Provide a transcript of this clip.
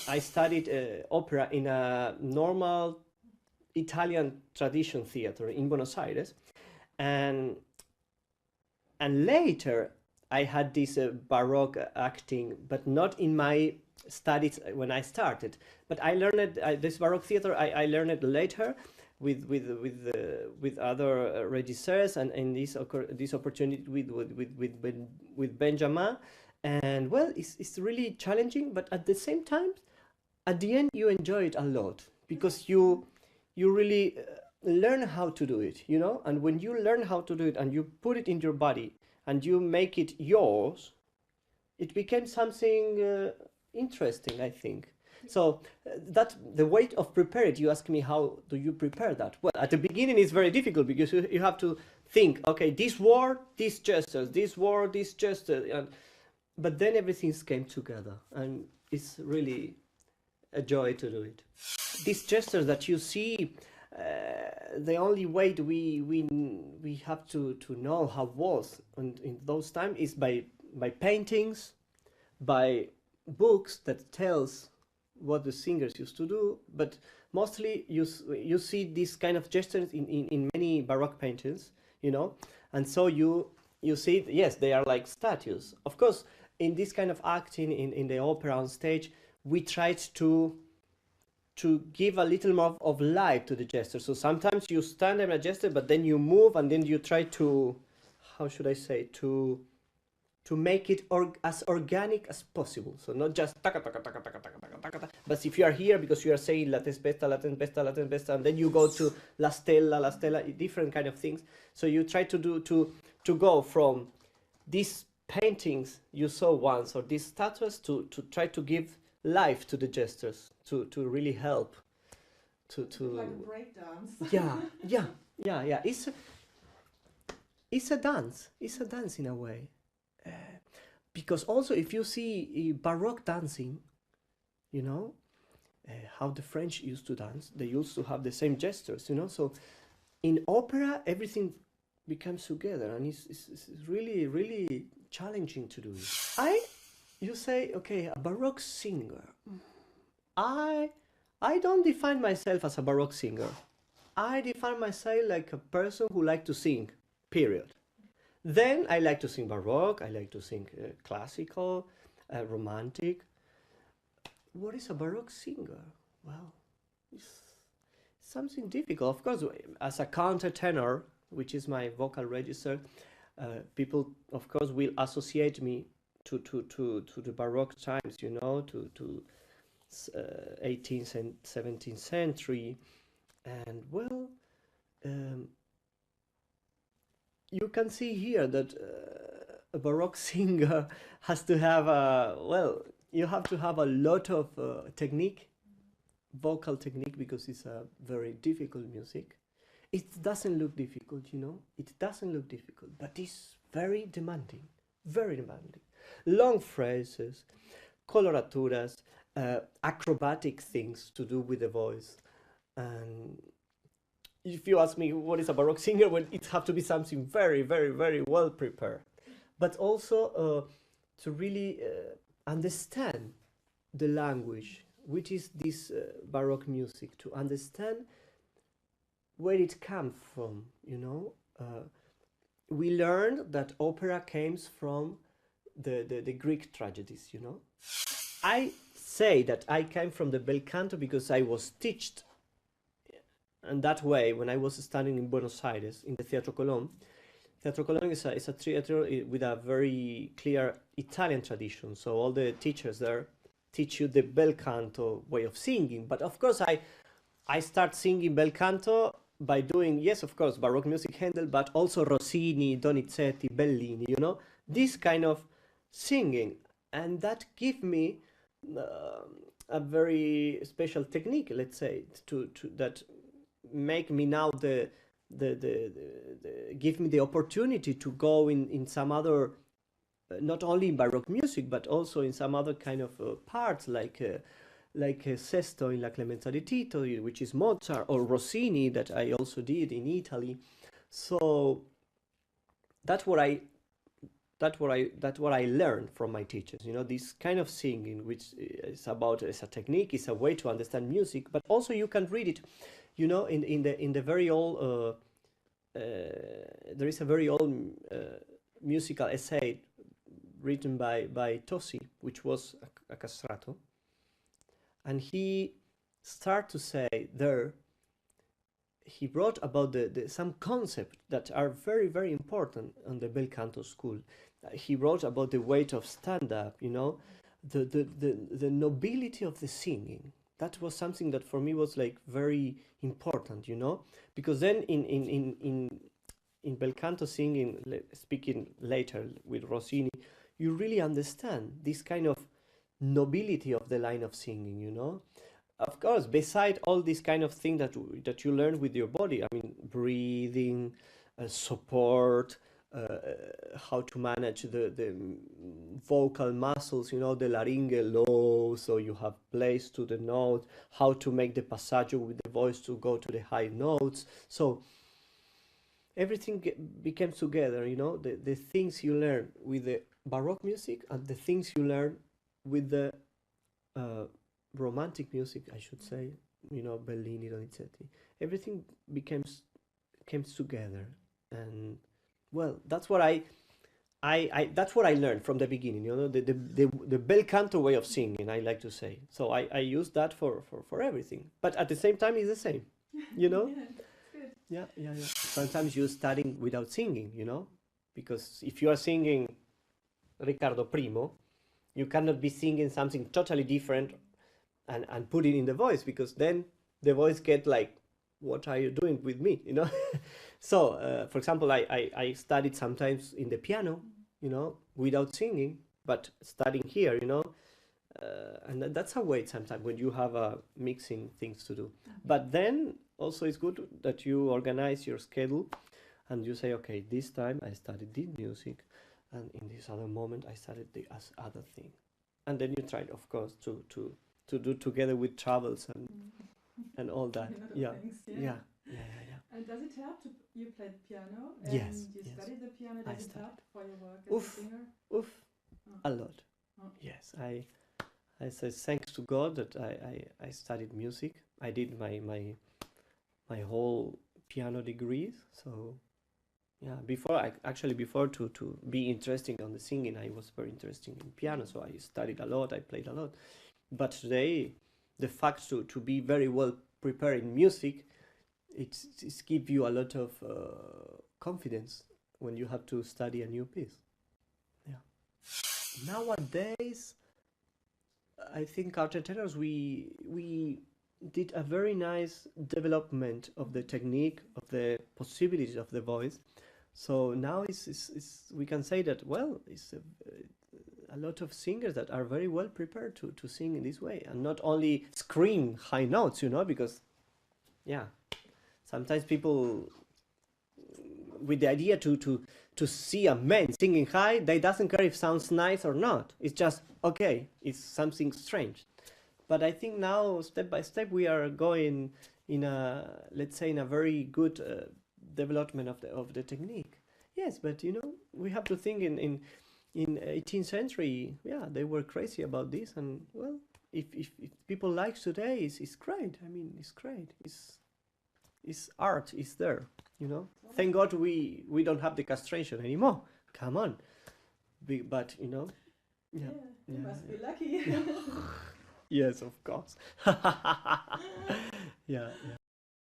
I studied opera in a normal Italian tradition theater in Buenos Aires, and later I had this Baroque acting, but not in my studies when I started. But I learned this Baroque theater. I learned it later with other regisseurs, and in this opportunity with Benjamin. And well, it's really challenging, but at the same time, at the end, you enjoy it a lot because you really learn how to do it, you know. And when you learn how to do it and you put it in your body and you make it yours, it became something interesting, I think. So that the way of prepare it, you ask me, how do you prepare that? Well, at the beginning it's very difficult because you have to think, okay, this word, these gestures, this word, this gesture, but then everything came together, and it's really a joy to do it. These gestures that you see, the only way we have to know how it was in those times is by paintings, by books that tells what the singers used to do, but mostly you see these kind of gestures in many Baroque paintings, you know, and so you see, yes, they are like statues. Of course, in this kind of acting in the opera on stage, we tried to give a little more of life to the gesture. So sometimes you stand and gesture, but then you move, and then you try to, how should I say, to make it as organic as possible. So not just taka, taka, taka, taka, taka, taka, taka, taka. But if you are here because you are saying la tempesta, la tempesta, la tempesta, and then you go to la stella, different kind of things. So you try to go from these paintings you saw once or these statues to try to give life to the gestures, to really help to like a break dance. yeah. It's a dance in a way. Because also if you see Baroque dancing, you know, how the French used to dance, they used to have the same gestures, you know. So in opera, everything becomes together, and it's really, really challenging to do it. You say, okay, a Baroque singer. I don't define myself as a Baroque singer. I define myself like a person who likes to sing, period. Then I like to sing Baroque, I like to sing classical, romantic. What is a Baroque singer? Well, it's something difficult. Of course, as a countertenor, which is my vocal register, people, of course, will associate me to the Baroque times, you know, to 18th and 17th century. And well, you can see here that a Baroque singer has to have you have to have a lot of technique, vocal technique, because it's a very difficult music. It doesn't look difficult, you know, it doesn't look difficult, but it's very demanding, very demanding. Long phrases, coloraturas, acrobatic things to do with the voice. And if you ask me what is a Baroque singer, well, it have to be something very, very, very well prepared, but also to really understand the language, which is this Baroque music, to understand where it comes from, you know. We learned that opera comes from the Greek tragedies, you know. I say that I came from the bel canto because I was taught and that way when I was studying in Buenos Aires in the Teatro Colón. Teatro Colón is a theater with a very clear Italian tradition, so all the teachers there teach you the bel canto way of singing. But of course I start singing bel canto by doing, yes, of course, Baroque music, Handel, but also Rossini, Donizetti, Bellini, you know, this kind of singing, and that give me a very special technique, let's say, to that make me now give me the opportunity to go in some other, not only in Baroque music, but also in some other kind of parts, like Sesto in La Clemenza di Tito, which is Mozart, or Rossini, that I also did in Italy. So that's what I That's what I learned from my teachers. You know, this kind of singing, which is about as a technique, is a way to understand music, but also you can read it. You know, in the very old there is a very old musical essay written by Tosi, which was a castrato, and he started to say there. He wrote about some concepts that are very, very important on the bel canto school. He wrote about the weight of stand-up, you know, the nobility of the singing. That was something that for me was like very important, you know, because then in bel canto singing, speaking later with Rossini, you really understand this kind of nobility of the line of singing, you know. Of course, beside all this kind of thing that you learn with your body, I mean, breathing, support, how to manage the vocal muscles, you know, the larynge low, so you have place to the note, how to make the passaggio with the voice to go to the high notes. So everything becomes together, you know, the things you learn with the Baroque music and the things you learn with the romantic music, I should say, you know, Bellini, Donizetti. Everything comes together, and well, that's what that's what I learned from the beginning. You know, the bel canto way of singing, I like to say. So I use that for everything, but at the same time, it's the same. You know. Yeah, good. Yeah. Sometimes you're studying without singing, you know, because if you are singing Riccardo Primo, you cannot be singing something totally different and put it in the voice, because then the voice get like, what are you doing with me, you know? So for example, I studied sometimes in the piano, you know, without singing, but studying here, you know, and that's a way sometimes when you have mixing things to do. But then also it's good that you organize your schedule and you say, okay, this time I studied this music, and in this other moment I studied the other thing, and then you try, of course, to do together with travels and all that. Yeah. Yeah. And does it help you played piano and Yes. you studied the piano? Does it help for your work as Oof. a singer? Oof. A lot. Yes. I say thanks to God that I studied music. I did my whole piano degrees. So yeah, before to be interested on the singing, I was very interested in piano. So I studied a lot. I played a lot. But today, the fact to be very well prepared in music, it's give you a lot of confidence when you have to study a new piece. Yeah. Nowadays, I think Arte tenors, we did a very nice development of the technique, of the possibilities of the voice. So now we can say that, well, it's a lot of singers that are very well prepared to sing in this way, and not only scream high notes, you know, because yeah, sometimes people with the idea to see a man singing high, they doesn't care if it sounds nice or not. It's just okay, it's something strange. But I think now, step by step, we are going in a, let's say, in a very good development of the technique. Yes, but you know, we have to think in 18th century, yeah, they were crazy about this, and well, if people like today, it's great. I mean, it's great. It's art. It's there. You know. Thank God we don't have the castration anymore. Come on, but you know, yeah, you must be lucky. Yes, of course. Yeah.